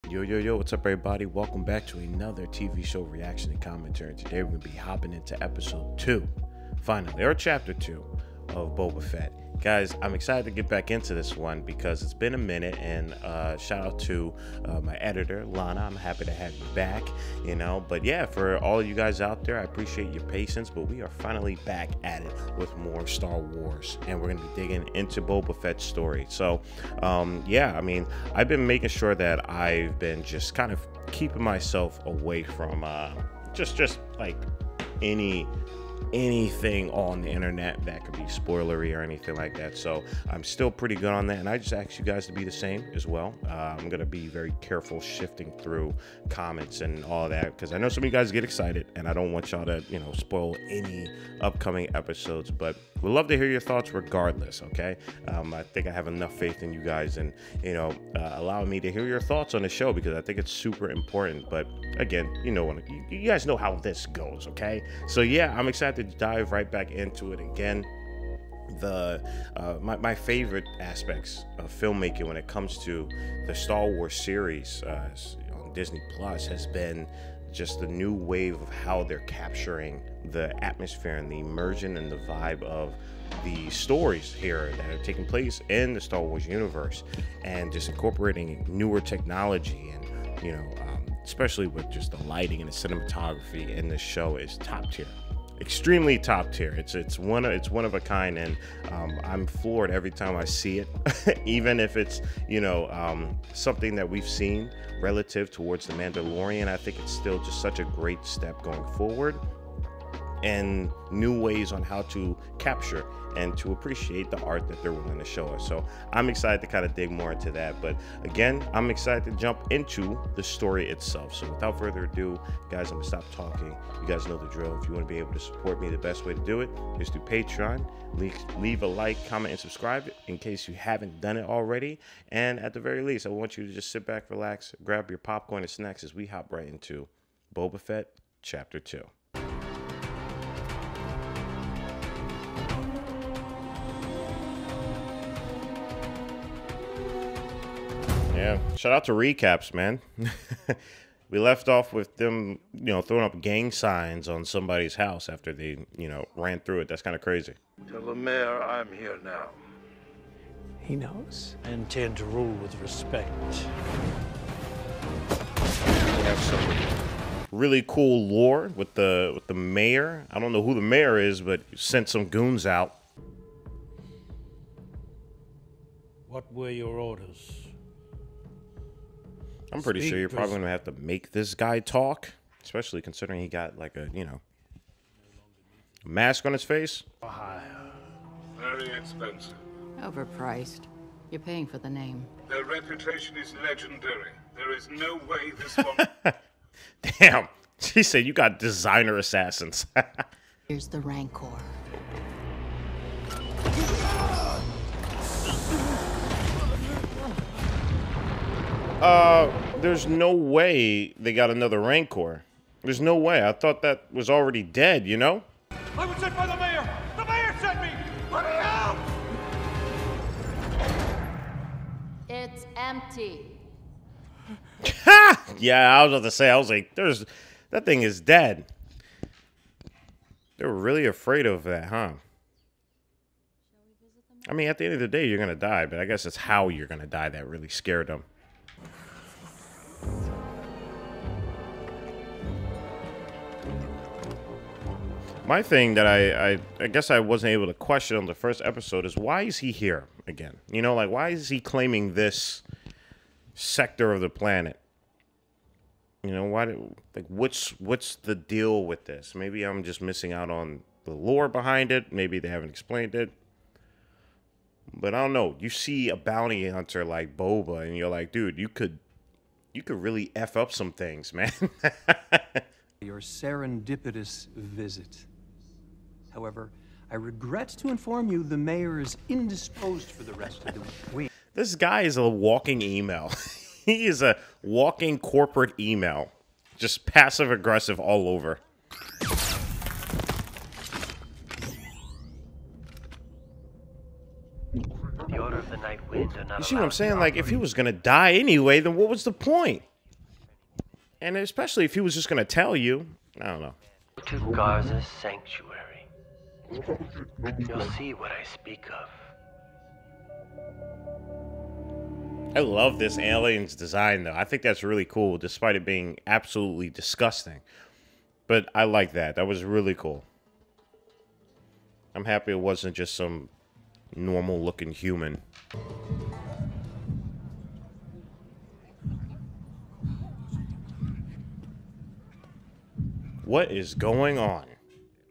Yo, what's up, everybody? Welcome back to another TV show reaction and commentary. Today, we're going to be hopping into episode 2, finally, or chapter 2 of Boba Fett. Guys, I'm excited to get back into this one because it's been a minute, and shout out to my editor, Lana. I'm happy to have you back, But yeah, for all of you guys out there, I appreciate your patience, but we are finally back at it with more Star Wars, and we're going to be digging into Boba Fett's story. So, I've been making sure that I've been just kind of keeping myself away from just like anything on the internet that could be spoilery or anything like that. So I'm still pretty good on that, and I just ask you guys to be the same as well. I'm gonna be very careful shifting through comments and all that, because I know some of you guys get excited and I don't want y'all to spoil any upcoming episodes, but we'd love to hear your thoughts regardless. Okay, I think I have enough faith in you guys, and allowing me to hear your thoughts on the show, because I think it's super important. But again, you guys know how this goes. Okay, so yeah, I'm excited to dive right back into it again. My favorite aspects of filmmaking when it comes to the Star Wars series on Disney Plus has been just the new wave of how they're capturing the atmosphere and the immersion and the vibe of the stories here that are taking place in the Star Wars universe, and just incorporating newer technology, and especially with just the lighting and the cinematography in this show is top tier. Extremely top tier. It's one of a kind, and I'm floored every time I see it. Even if it's something that we've seen relative towards the Mandalorian, I think it's still just such a great step going forward, and new ways on how to capture and to appreciate the art that they're willing to show us. So I'm excited to kind of dig more into that. But again, I'm excited to jump into the story itself. So without further ado, guys, I'm gonna stop talking. You guys know the drill. If you want to be able to support me, the best way to do it is through Patreon. Leave a like, comment, and subscribe in case you haven't done it already. And at the very least, I want you to just sit back, relax, grab your popcorn and snacks as we hop right into Boba Fett Chapter 2. Yeah, shout out to recaps, man. We left off with them, throwing up gang signs on somebody's house after they, ran through it. That's kind of crazy. Tell the mayor I'm here now. He knows. I intend to rule with respect. We have some really cool lore with the mayor. I don't know who the mayor is, but sent some goons out. What were your orders? I'm pretty sure you're probably going to have to make this guy talk, especially considering he got like a, mask on his face. Very expensive. Overpriced. You're paying for the name. Their reputation is legendary. There is no way this one... Damn. She said you got designer assassins. Here's the Rancor. There's no way they got another Rancor. There's no way. I thought that was already dead, I was sent by the mayor! The mayor sent me! Let me out! It's empty. Yeah, I was about to say, that thing is dead. They were really afraid of that, huh? I mean, at the end of the day, you're going to die, but I guess it's how you're going to die that really scared them. My thing that I guess I wasn't able to question on the first episode is, why is he here again? Why is he claiming this sector of the planet? What's the deal with this? Maybe I'm just missing out on the lore behind it. Maybe they haven't explained it. But I don't know. You see a bounty hunter like Boba, and you're like, dude, you could really F up some things, man. Your serendipitous visit. However, I regret to inform you the mayor is indisposed for the rest of the week. This guy is a walking email. He is a walking corporate email. Just passive aggressive all over. The Order of the Night Wind are not You see what I'm allowed saying? to Like, if he was gonna die anyway, then what was the point? And especially if he was just gonna tell you. I don't know. To Garza's sanctuary. You'll see what I speak of. I love this alien's design, though. I think that's really cool, despite it being absolutely disgusting. But I like that. That was really cool. I'm happy it wasn't just some normal-looking human. What is going on?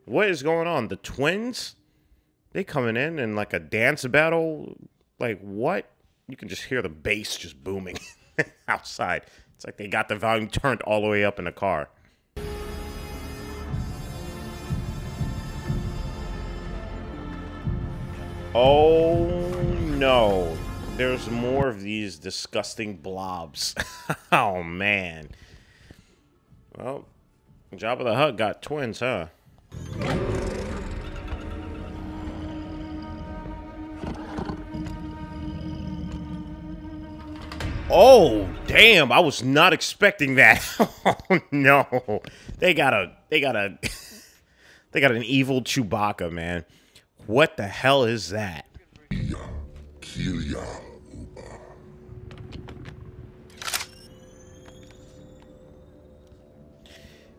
What is going on? The twins? They coming in like a dance battle? Like, what? You can just hear the bass just booming outside. It's like they got the volume turned all the way up in the car. Oh, no. There's more of these disgusting blobs. Oh, man. Well, Jabba the Hutt got twins, huh? Oh, damn, I was not expecting that. Oh, no. They got an evil Chewbacca, man. What the hell is that?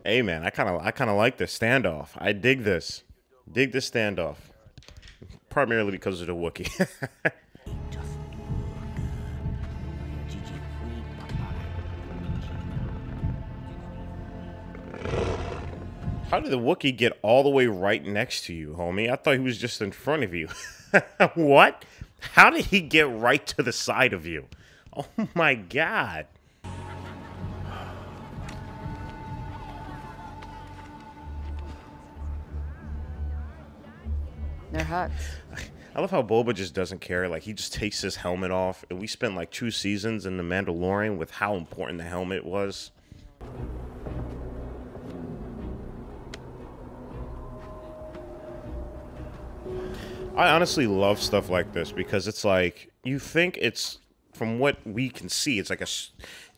Hey, man, I kind of like this standoff. I dig this. Dig this standoff. Primarily because of the Wookiee. How did the Wookiee get all the way right next to you, homie? I thought he was just in front of you. What? How did he get right to the side of you? Oh my god. They're Hutts. I love how Boba just doesn't care. Like, he just takes his helmet off. And we spent like 2 seasons in The Mandalorian with how important the helmet was. I honestly love stuff like this because it's like, you think it's, from what we can see, it's like it's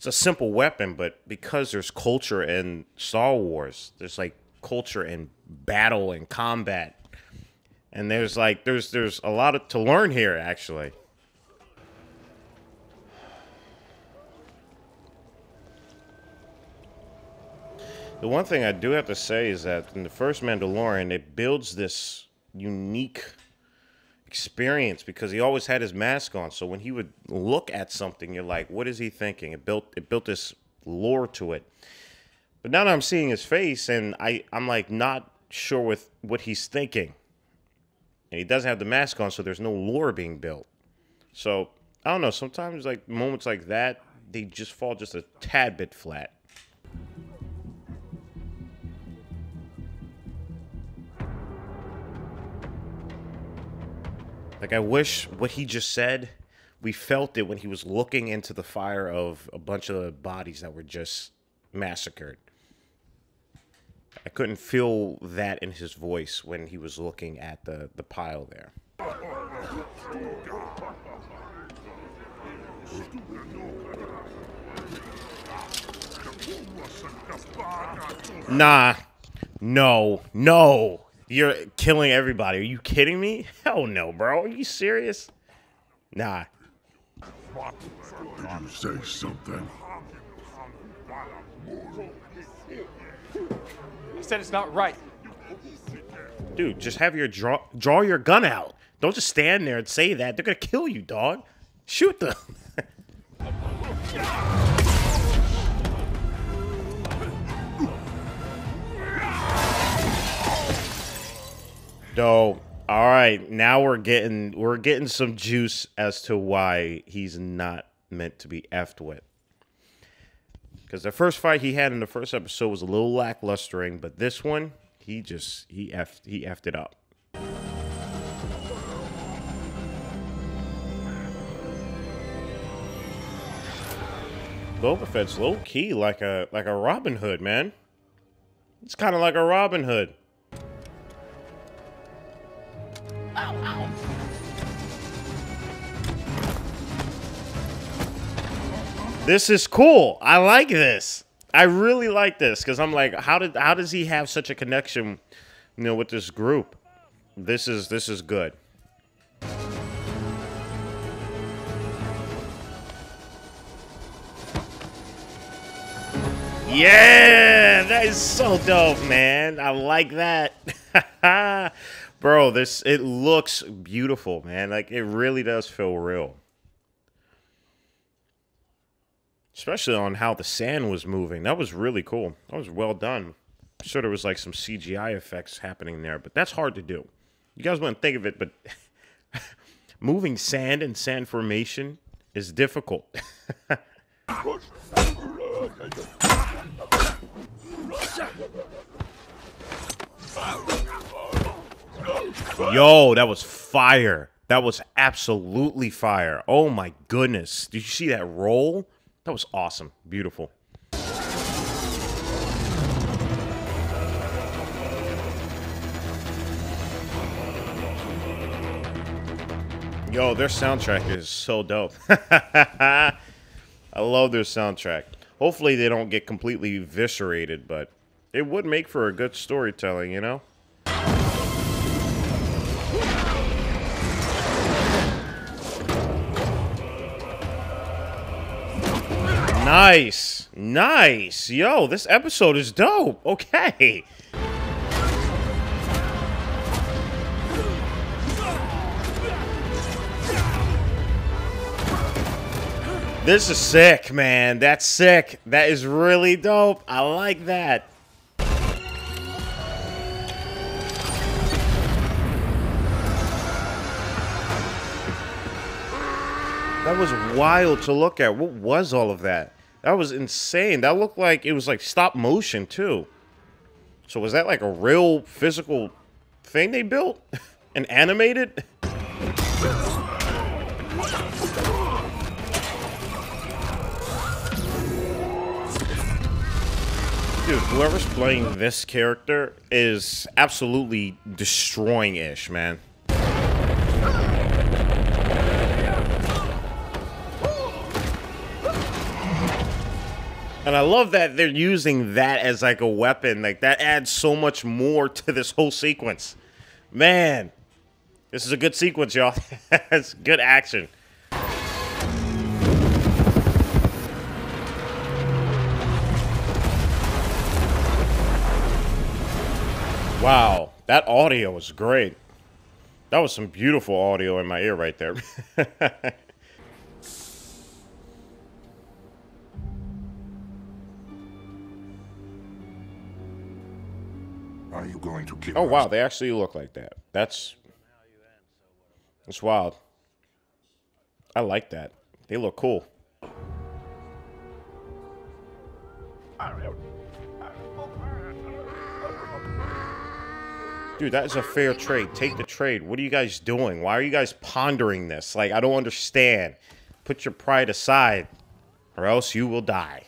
a simple weapon, but because there's culture in Star Wars, there's like culture in battle and combat, and there's like there's a lot to learn here, actually. The one thing I do have to say is that in the first Mandalorian, it builds this unique experience because he always had his mask on. So when he would look at something, you're like, what is he thinking? It built this lore to it. But now that I'm seeing his face, and I'm like not sure with what he's thinking. And he doesn't have the mask on, so there's no lore being built. So I don't know. Sometimes like moments like that, they just fall just a tad bit flat. Like, I wish what he just said, we felt it when he was looking into the fire of a bunch of bodies that were just massacred. I couldn't feel that in his voice when he was looking at the pile there. Nah. No. You're killing everybody. Are you kidding me? Hell no, bro. Are you serious? Nah. Did you say something? I said it's not right. Dude, just have your draw your gun out. Don't just stand there and say that. They're gonna kill you, dog. Shoot them. So, all right, now we're getting some juice as to why he's not meant to be effed with. Because the first fight he had in the first episode was a little lacklustering, but this one, he effed it up. Boba Fett's low key like a Robin Hood, man. It's kind of like a Robin Hood. This is cool. I like this. I really like this because I'm like, how does he have such a connection, you know, with this group? This is good. Yeah, that is so dope, man. I like that. Bro, it looks beautiful, man. Like, it really does feel real. Especially on how the sand was moving. That was really cool. That was well done. I'm sure there was like some CGI effects happening there, but that's hard to do. You guys wouldn't think of it, but moving sand and sand formation is difficult. Yo, that was fire. That was absolutely fire. Oh my goodness. Did you see that roll? That was awesome. Beautiful. Yo, their soundtrack is so dope. I love their soundtrack. Hopefully they don't get completely eviscerated, but it would make for a good storytelling, you know? Nice. Nice. Yo, this episode is dope. Okay. This is sick, man. That's sick. That is really dope. I like that. That was wild to look at. What was all of that? That was insane. That looked like it was like stop motion too. So was that like a real physical thing they built and animated? Dude, whoever's playing this character is absolutely destroying Ish, man. And I love that they're using that as like a weapon. Like, that adds so much more to this whole sequence. Man, this is a good sequence, y'all. It's good action. Wow, that audio was great. That was some beautiful audio in my ear right there. Are you going to kill Oh, wow, us? they actually look like that. That's wild. I like that. They look cool. Dude, that is a fair trade. Take the trade. What are you guys doing? Why are you guys pondering this? Like, I don't understand. Put your pride aside, or else you will die.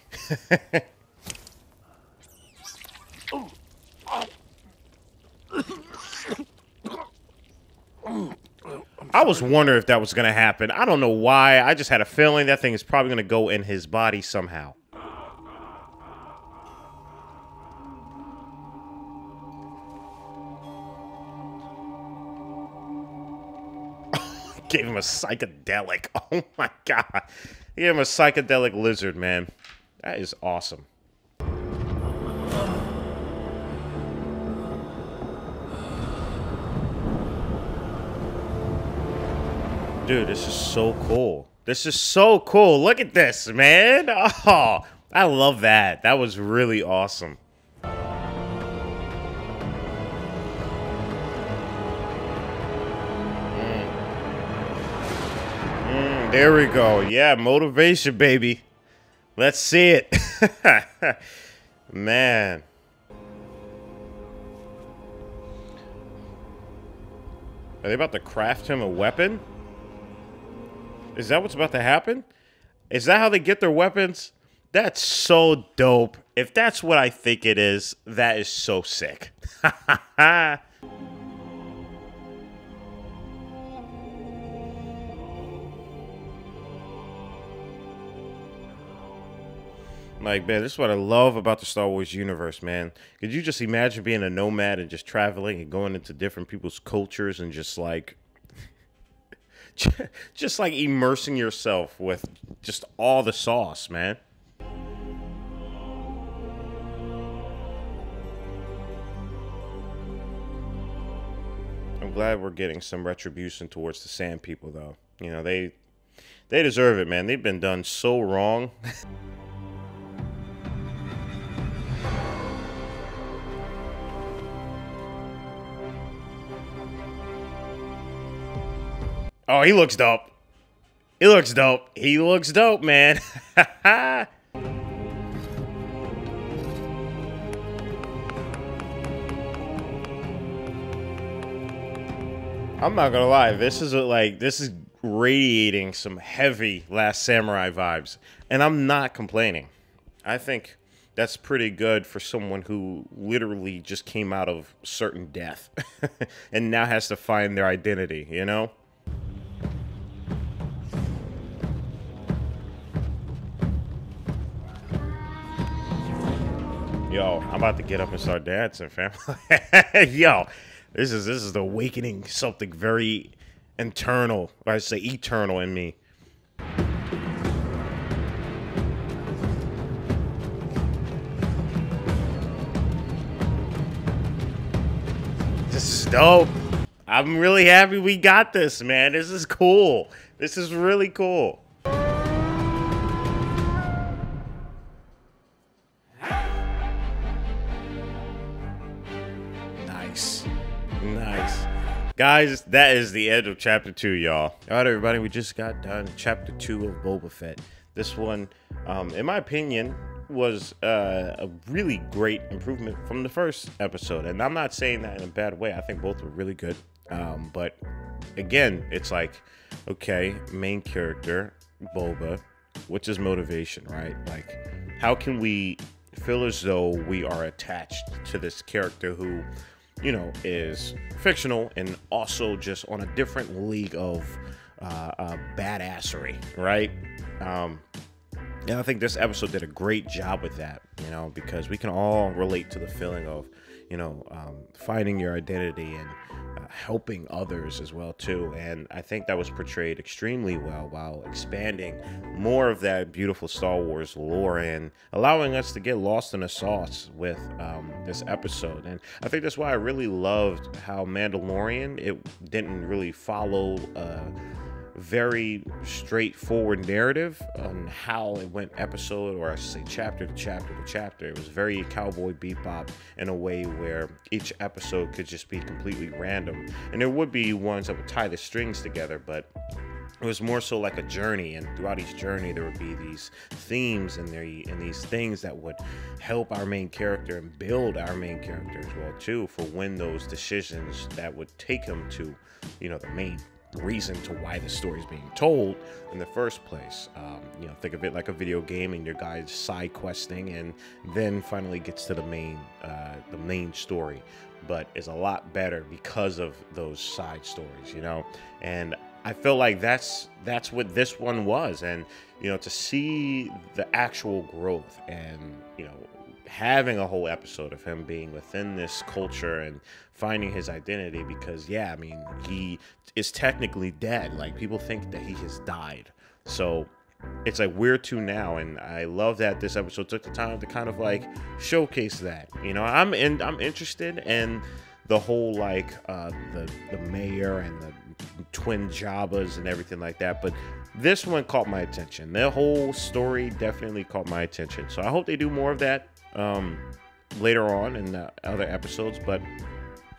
I was wondering if that was going to happen. I don't know why. I just had a feeling that thing is probably going to go in his body somehow. Gave him a psychedelic. Oh my god. He gave him a psychedelic lizard, man. That is awesome. Dude, this is so cool. This is so cool. Look at this, man. Oh, I love that. That was really awesome. There we go. Yeah, motivation, baby. Let's see it. Man. Are they about to craft him a weapon? Is that what's about to happen? Is that how they get their weapons? That's so dope. If that's what I think it is, that is so sick. Like, man, this is what I love about the Star Wars universe, man. Could you just imagine being a nomad and just traveling and going into different people's cultures and just like, just like immersing yourself with just all the sauce, man. I'm glad we're getting some retribution towards the Sand People, though. You know, they deserve it, man. They've been done so wrong. Oh, he looks dope. He looks dope. He looks dope, man. I'm not gonna lie. This is radiating some heavy Last Samurai vibes, and I'm not complaining. I think that's pretty good for someone who literally just came out of certain death and now has to find their identity, you know? Yo, I'm about to get up and start dancing, fam. Yo, this is the awakening something very internal, or I say eternal in me. This is dope. I'm really happy we got this, man. This is cool. This is really cool. Nice. Guys, that is the end of Chapter 2, y'all. All right, everybody, we just got done Chapter 2 of Boba Fett. This one, in my opinion, was a really great improvement from the first episode. And I'm not saying that in a bad way. I think both were really good. But, again, it's like, okay, main character, Boba, what's his motivation, right? Like, how can we feel as though we are attached to this character who, you know, is fictional and also just on a different league of badassery, right? And I think this episode did a great job with that, you know, because we can all relate to the feeling of, you know, finding your identity and helping others as well too. And I think that was portrayed extremely well while expanding more of that beautiful Star Wars lore and allowing us to get lost in the sauce with this episode. And I think that's why I really loved how Mandalorian, it didn't really follow very straightforward narrative on how it went episode, or I should say chapter to chapter to chapter. It was very Cowboy Bebop in a way where each episode could just be completely random, and there would be ones that would tie the strings together, but it was more so like a journey, and throughout each journey there would be these themes and these things that would help our main character and build our main character as well too, for when those decisions that would take him to, you know, the main reason to why the story is being told in the first place. You know, think of it like a video game, and your guy's side questing and then finally gets to the main story, but is a lot better because of those side stories, you know. And I feel like that's what this one was. And, you know, to see the actual growth and, you know, having a whole episode of him being within this culture and finding his identity, because, yeah, I mean, he is technically dead. Like, people think that he has died. So it's like we're two now, and I love that this episode took the time to kind of like showcase that. You know, I'm interested in the whole like the mayor and the twin Jabbas and everything like that, but this one caught my attention. The whole story definitely caught my attention, so I hope they do more of that later on in the other episodes. But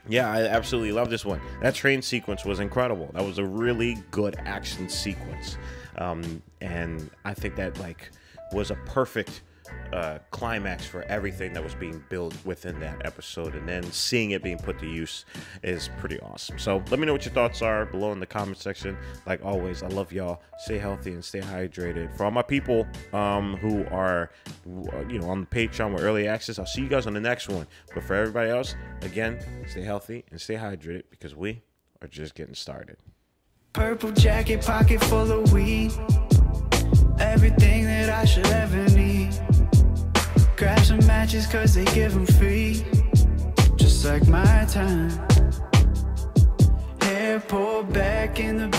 yeah, I absolutely love this one. That train sequence was incredible. That was a really good action sequence, and I think that like was a perfect climax for everything that was being built within that episode, and then seeing it being put to use is pretty awesome. So let me know what your thoughts are below in the comment section. Like always, I love y'all. Stay healthy and stay hydrated. For all my people who are, you know, on the Patreon with early access, I'll see you guys on the next one. But for everybody else, again, stay healthy and stay hydrated, because we are just getting started. Purple jacket, pocket full of weed, everything that I should ever need. Grab some matches cause they give them free. Just like my time. Hair pulled back in the